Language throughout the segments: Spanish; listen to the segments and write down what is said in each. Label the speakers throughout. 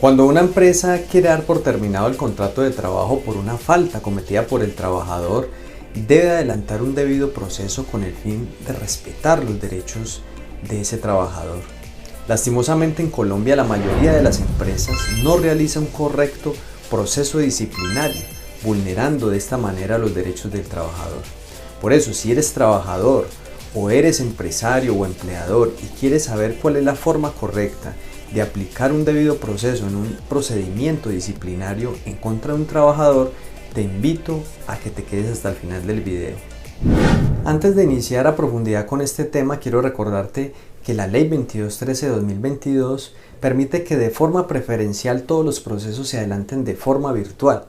Speaker 1: Cuando una empresa quiere dar por terminado el contrato de trabajo por una falta cometida por el trabajador, debe adelantar un debido proceso con el fin de respetar los derechos de ese trabajador. Lastimosamente en Colombia la mayoría de las empresas no realiza un correcto proceso disciplinario, vulnerando de esta manera los derechos del trabajador. Por eso, si eres trabajador o eres empresario o empleador y quieres saber cuál es la forma correcta de aplicar un debido proceso en un procedimiento disciplinario en contra de un trabajador, te invito a que te quedes hasta el final del video. Antes de iniciar a profundidad con este tema, quiero recordarte que la Ley 2213/2022 permite que de forma preferencial todos los procesos se adelanten de forma virtual.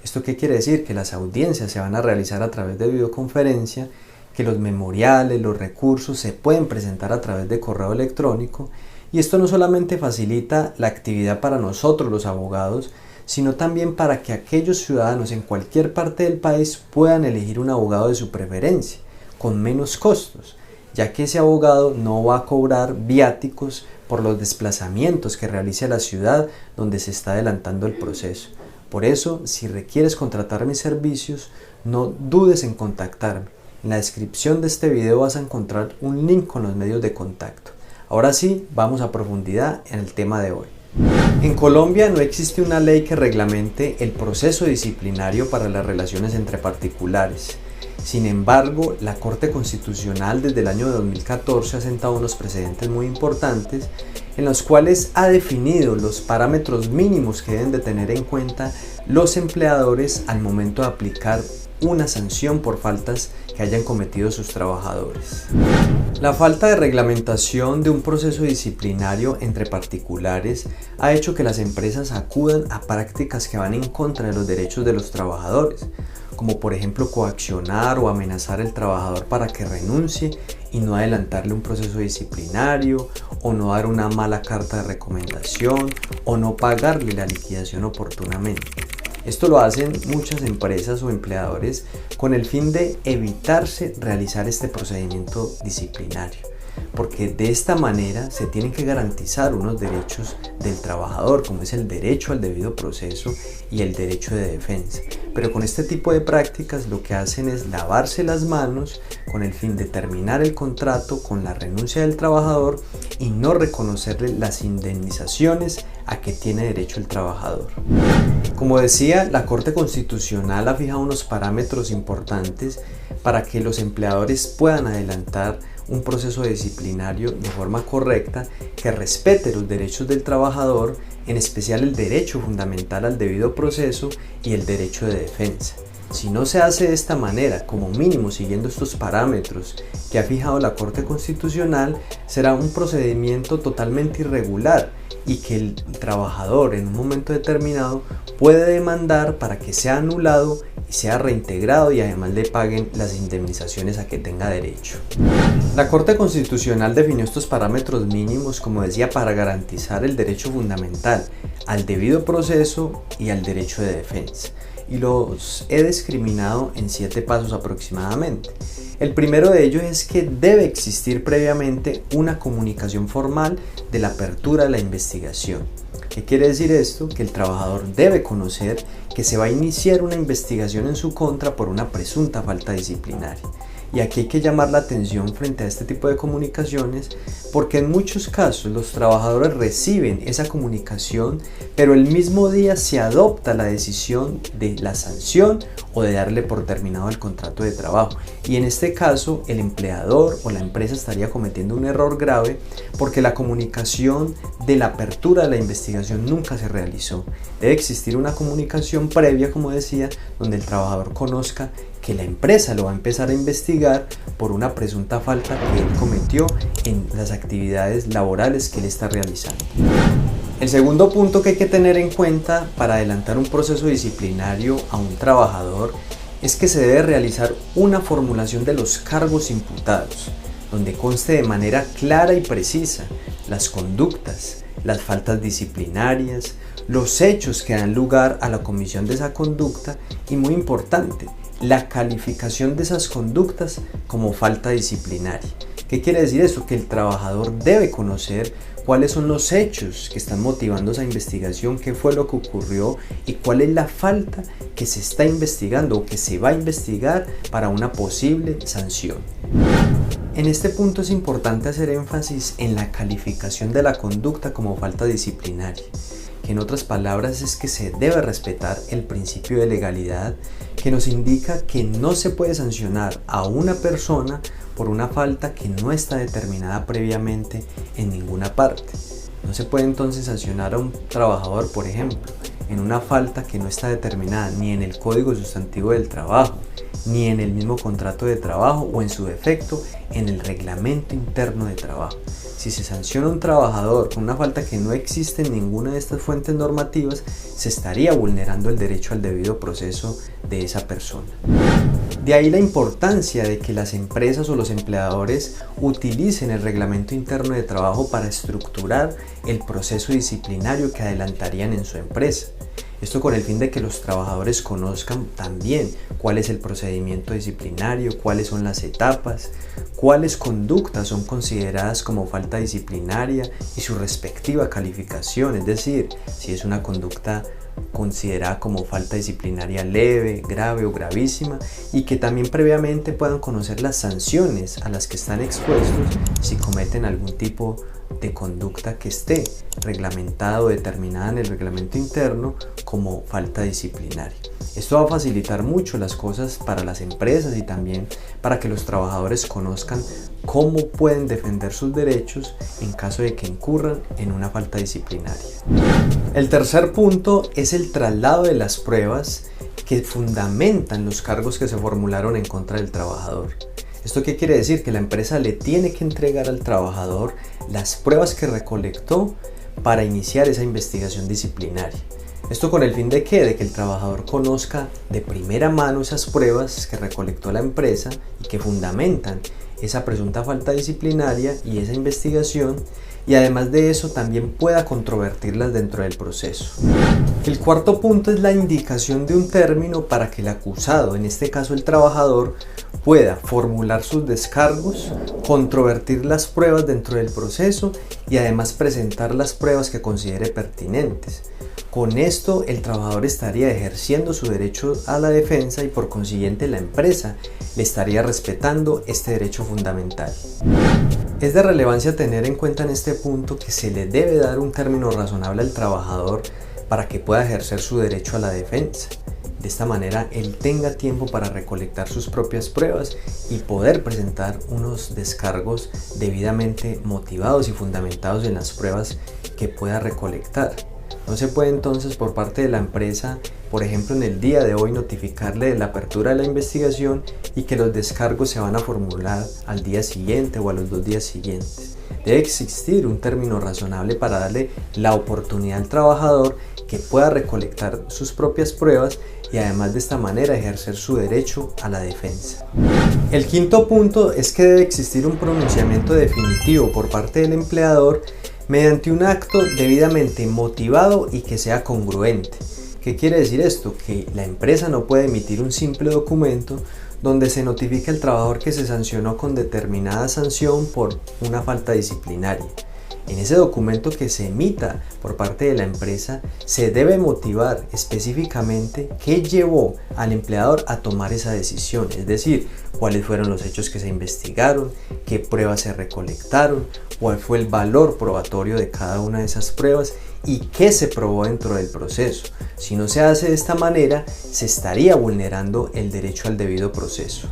Speaker 1: ¿Esto qué quiere decir? Que las audiencias se van a realizar a través de videoconferencia, que los memoriales, los recursos se pueden presentar a través de correo electrónico, y esto no solamente facilita la actividad para nosotros los abogados, sino también para que aquellos ciudadanos en cualquier parte del país puedan elegir un abogado de su preferencia, con menos costos, ya que ese abogado no va a cobrar viáticos por los desplazamientos que realice a la ciudad donde se está adelantando el proceso. Por eso, si requieres contratar mis servicios, no dudes en contactarme. En la descripción de este video vas a encontrar un link con los medios de contacto. Ahora sí, vamos a profundidad en el tema de hoy. En Colombia no existe una ley que reglamente el proceso disciplinario para las relaciones entre particulares. Sin embargo, la Corte Constitucional desde el año 2014 ha sentado unos precedentes muy importantes en los cuales ha definido los parámetros mínimos que deben de tener en cuenta los empleadores al momento de aplicar una sanción por faltas que hayan cometido sus trabajadores. La falta de reglamentación de un proceso disciplinario entre particulares ha hecho que las empresas acudan a prácticas que van en contra de los derechos de los trabajadores, como por ejemplo coaccionar o amenazar al trabajador para que renuncie y no adelantarle un proceso disciplinario, o no dar una mala carta de recomendación, o no pagarle la liquidación oportunamente. Esto lo hacen muchas empresas o empleadores con el fin de evitarse realizar este procedimiento disciplinario, porque de esta manera se tienen que garantizar unos derechos del trabajador, como es el derecho al debido proceso y el derecho de defensa. Pero con este tipo de prácticas lo que hacen es lavarse las manos con el fin de terminar el contrato con la renuncia del trabajador y no reconocerle las indemnizaciones a que tiene derecho el trabajador. Como decía, la Corte Constitucional ha fijado unos parámetros importantes para que los empleadores puedan adelantar un proceso disciplinario de forma correcta que respete los derechos del trabajador, en especial el derecho fundamental al debido proceso y el derecho de defensa. Si no se hace de esta manera, como mínimo siguiendo estos parámetros que ha fijado la Corte Constitucional, será un procedimiento totalmente irregular y que el trabajador en un momento determinado puede demandar para que sea anulado y sea reintegrado y además le paguen las indemnizaciones a que tenga derecho. La Corte Constitucional definió estos parámetros mínimos, como decía, para garantizar el derecho fundamental al debido proceso y al derecho de defensa, y los he discriminado en 7 pasos aproximadamente. El primero de ellos es que debe existir previamente una comunicación formal de la apertura de la investigación. ¿Qué quiere decir esto? Que el trabajador debe conocer que se va a iniciar una investigación en su contra por una presunta falta disciplinaria. Y aquí hay que llamar la atención frente a este tipo de comunicaciones, porque en muchos casos los trabajadores reciben esa comunicación, pero el mismo día se adopta la decisión de la sanción o de darle por terminado el contrato de trabajo. Y en este caso el empleador o la empresa estaría cometiendo un error grave, porque la comunicación de la apertura de la investigación nunca se realizó. Debe existir una comunicación previa, como decía, donde el trabajador conozca que la empresa lo va a empezar a investigar por una presunta falta que él cometió en las actividades laborales que él está realizando. El segundo punto que hay que tener en cuenta para adelantar un proceso disciplinario a un trabajador es que se debe realizar una formulación de los cargos imputados, donde conste de manera clara y precisa las conductas, las faltas disciplinarias, los hechos que dan lugar a la comisión de esa conducta y, muy importante, la calificación de esas conductas como falta disciplinaria. ¿Qué quiere decir eso? Que el trabajador debe conocer cuáles son los hechos que están motivando esa investigación, qué fue lo que ocurrió y cuál es la falta que se está investigando o que se va a investigar para una posible sanción. En este punto es importante hacer énfasis en la calificación de la conducta como falta disciplinaria, que en otras palabras es que se debe respetar el principio de legalidad, que nos indica que no se puede sancionar a una persona por una falta que no está determinada previamente en ninguna parte. No se puede entonces sancionar a un trabajador, por ejemplo, en una falta que no está determinada ni en el Código Sustantivo del Trabajo, ni en el mismo contrato de trabajo o en su defecto en el reglamento interno de trabajo. Si se sanciona a un trabajador con una falta que no existe en ninguna de estas fuentes normativas, se estaría vulnerando el derecho al debido proceso de esa persona. De ahí la importancia de que las empresas o los empleadores utilicen el reglamento interno de trabajo para estructurar el proceso disciplinario que adelantarían en su empresa. Esto con el fin de que los trabajadores conozcan también cuál es el procedimiento disciplinario, cuáles son las etapas, cuáles conductas son consideradas como falta disciplinaria y su respectiva calificación, es decir, si es una conducta considerada como falta disciplinaria leve, grave o gravísima, y que también previamente puedan conocer las sanciones a las que están expuestos si cometen algún tipo de conducta que esté reglamentada o determinada en el reglamento interno como falta disciplinaria. Esto va a facilitar mucho las cosas para las empresas y también para que los trabajadores conozcan cómo pueden defender sus derechos en caso de que incurran en una falta disciplinaria. El tercer punto es el traslado de las pruebas que fundamentan los cargos que se formularon en contra del trabajador. ¿Esto qué quiere decir? Que la empresa le tiene que entregar al trabajador las pruebas que recolectó para iniciar esa investigación disciplinaria. ¿Esto con el fin de qué? De que el trabajador conozca de primera mano esas pruebas que recolectó la empresa y que fundamentan esa presunta falta disciplinaria y esa investigación, y además de eso también pueda controvertirlas dentro del proceso. El cuarto punto es la indicación de un término para que el acusado, en este caso el trabajador, pueda formular sus descargos, controvertir las pruebas dentro del proceso y además presentar las pruebas que considere pertinentes. Con esto el trabajador estaría ejerciendo su derecho a la defensa y por consiguiente la empresa le estaría respetando este derecho fundamental. Es de relevancia tener en cuenta en este punto que se le debe dar un término razonable al trabajador para que pueda ejercer su derecho a la defensa. De esta manera él tenga tiempo para recolectar sus propias pruebas y poder presentar unos descargos debidamente motivados y fundamentados en las pruebas que pueda recolectar. No se puede entonces por parte de la empresa, por ejemplo en el día de hoy, notificarle de la apertura de la investigación y que los descargos se van a formular al día siguiente o a los 2 días siguientes. Debe existir un término razonable para darle la oportunidad al trabajador que pueda recolectar sus propias pruebas y además de esta manera ejercer su derecho a la defensa. El quinto punto es que debe existir un pronunciamiento definitivo por parte del empleador mediante un acto debidamente motivado y que sea congruente. ¿Qué quiere decir esto? Que la empresa no puede emitir un simple documento donde se notifique al trabajador que se sancionó con determinada sanción por una falta disciplinaria. En ese documento que se emita por parte de la empresa se debe motivar específicamente qué llevó al empleador a tomar esa decisión, es decir, cuáles fueron los hechos que se investigaron, qué pruebas se recolectaron, cuál fue el valor probatorio de cada una de esas pruebas y qué se probó dentro del proceso. Si no se hace de esta manera, se estaría vulnerando el derecho al debido proceso.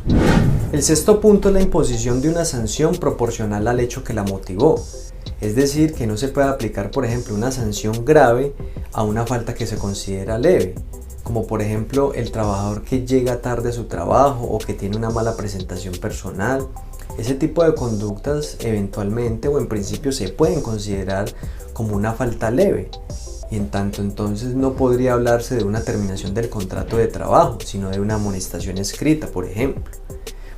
Speaker 1: El sexto punto es la imposición de una sanción proporcional al hecho que la motivó. Es decir, que no se puede aplicar, por ejemplo, una sanción grave a una falta que se considera leve, como por ejemplo el trabajador que llega tarde a su trabajo o que tiene una mala presentación personal. Ese tipo de conductas eventualmente o en principio se pueden considerar como una falta leve y en tanto entonces no podría hablarse de una terminación del contrato de trabajo, sino de una amonestación escrita, por ejemplo.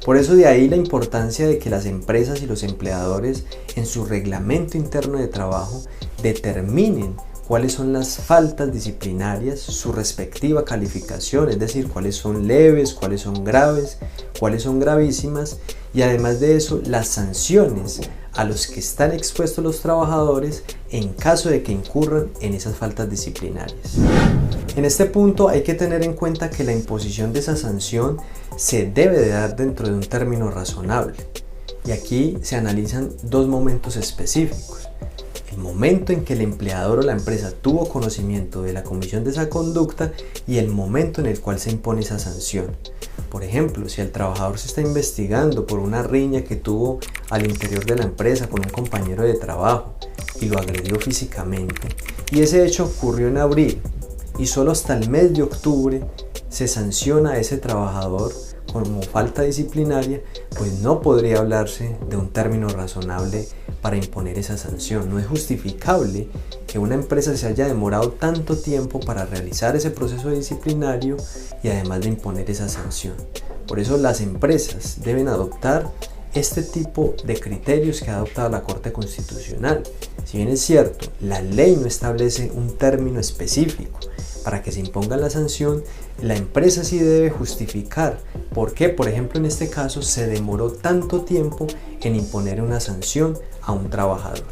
Speaker 1: Por eso de ahí la importancia de que las empresas y los empleadores en su reglamento interno de trabajo determinen cuáles son las faltas disciplinarias, su respectiva calificación, es decir, cuáles son leves, cuáles son graves, cuáles son gravísimas, y además de eso, las sanciones a los que están expuestos los trabajadores en caso de que incurran en esas faltas disciplinarias. En este punto hay que tener en cuenta que la imposición de esa sanción se debe de dar dentro de un término razonable, y aquí se analizan dos momentos específicos: el momento en que el empleador o la empresa tuvo conocimiento de la comisión de esa conducta y el momento en el cual se impone esa sanción. Por ejemplo, si el trabajador se está investigando por una riña que tuvo al interior de la empresa con un compañero de trabajo y lo agredió físicamente, y ese hecho ocurrió en abril y solo hasta el mes de octubre se sanciona a ese trabajador como falta disciplinaria, pues no podría hablarse de un término razonable para imponer esa sanción. No es justificable que una empresa se haya demorado tanto tiempo para realizar ese proceso disciplinario y además de imponer esa sanción. Por eso las empresas deben adoptar este tipo de criterios que ha adoptado la Corte Constitucional. Si bien es cierto, la ley no establece un término específico para que se imponga la sanción, la empresa sí debe justificar por qué, por ejemplo, en este caso se demoró tanto tiempo en imponer una sanción a un trabajador.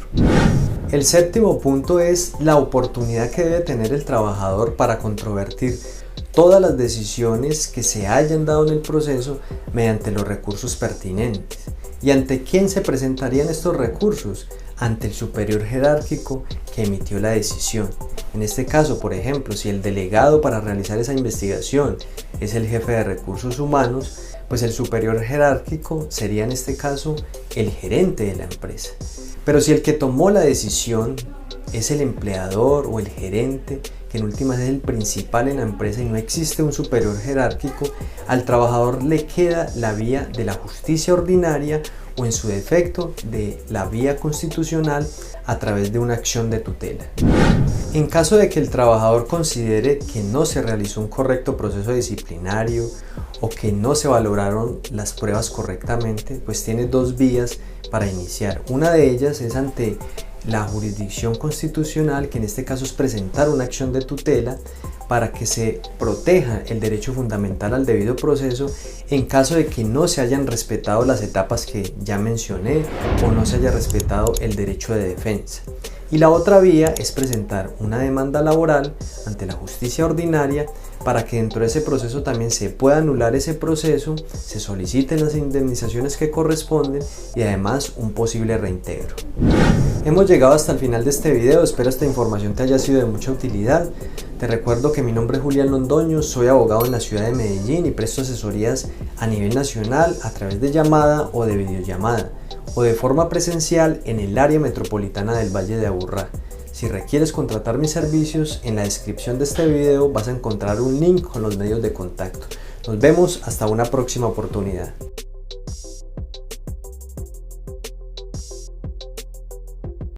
Speaker 1: El séptimo punto es la oportunidad que debe tener el trabajador para controvertir todas las decisiones que se hayan dado en el proceso mediante los recursos pertinentes. ¿Y ante quién se presentarían estos recursos? Ante el superior jerárquico que emitió la decisión. En este caso, por ejemplo, si el delegado para realizar esa investigación es el jefe de recursos humanos, pues el superior jerárquico sería en este caso el gerente de la empresa. Pero si el que tomó la decisión es el empleador o el gerente, que en últimas es el principal en la empresa y no existe un superior jerárquico, al trabajador le queda la vía de la justicia ordinaria o en su defecto de la vía constitucional a través de una acción de tutela. En caso de que el trabajador considere que no se realizó un correcto proceso disciplinario o que no se valoraron las pruebas correctamente, pues tiene dos vías para iniciar. Una de ellas es ante la jurisdicción constitucional, que en este caso es presentar una acción de tutela para que se proteja el derecho fundamental al debido proceso en caso de que no se hayan respetado las etapas que ya mencioné o no se haya respetado el derecho de defensa. Y la otra vía es presentar una demanda laboral ante la justicia ordinaria para que dentro de ese proceso también se pueda anular ese proceso, se soliciten las indemnizaciones que corresponden y además un posible reintegro. Hemos llegado hasta el final de este video, espero esta información te haya sido de mucha utilidad. Te recuerdo que mi nombre es Julián Londoño, soy abogado en la ciudad de Medellín y presto asesorías a nivel nacional a través de llamada o de videollamada o de forma presencial en el área metropolitana del Valle de Aburrá. Si requieres contratar mis servicios, en la descripción de este video vas a encontrar un link con los medios de contacto. Nos vemos hasta una próxima oportunidad.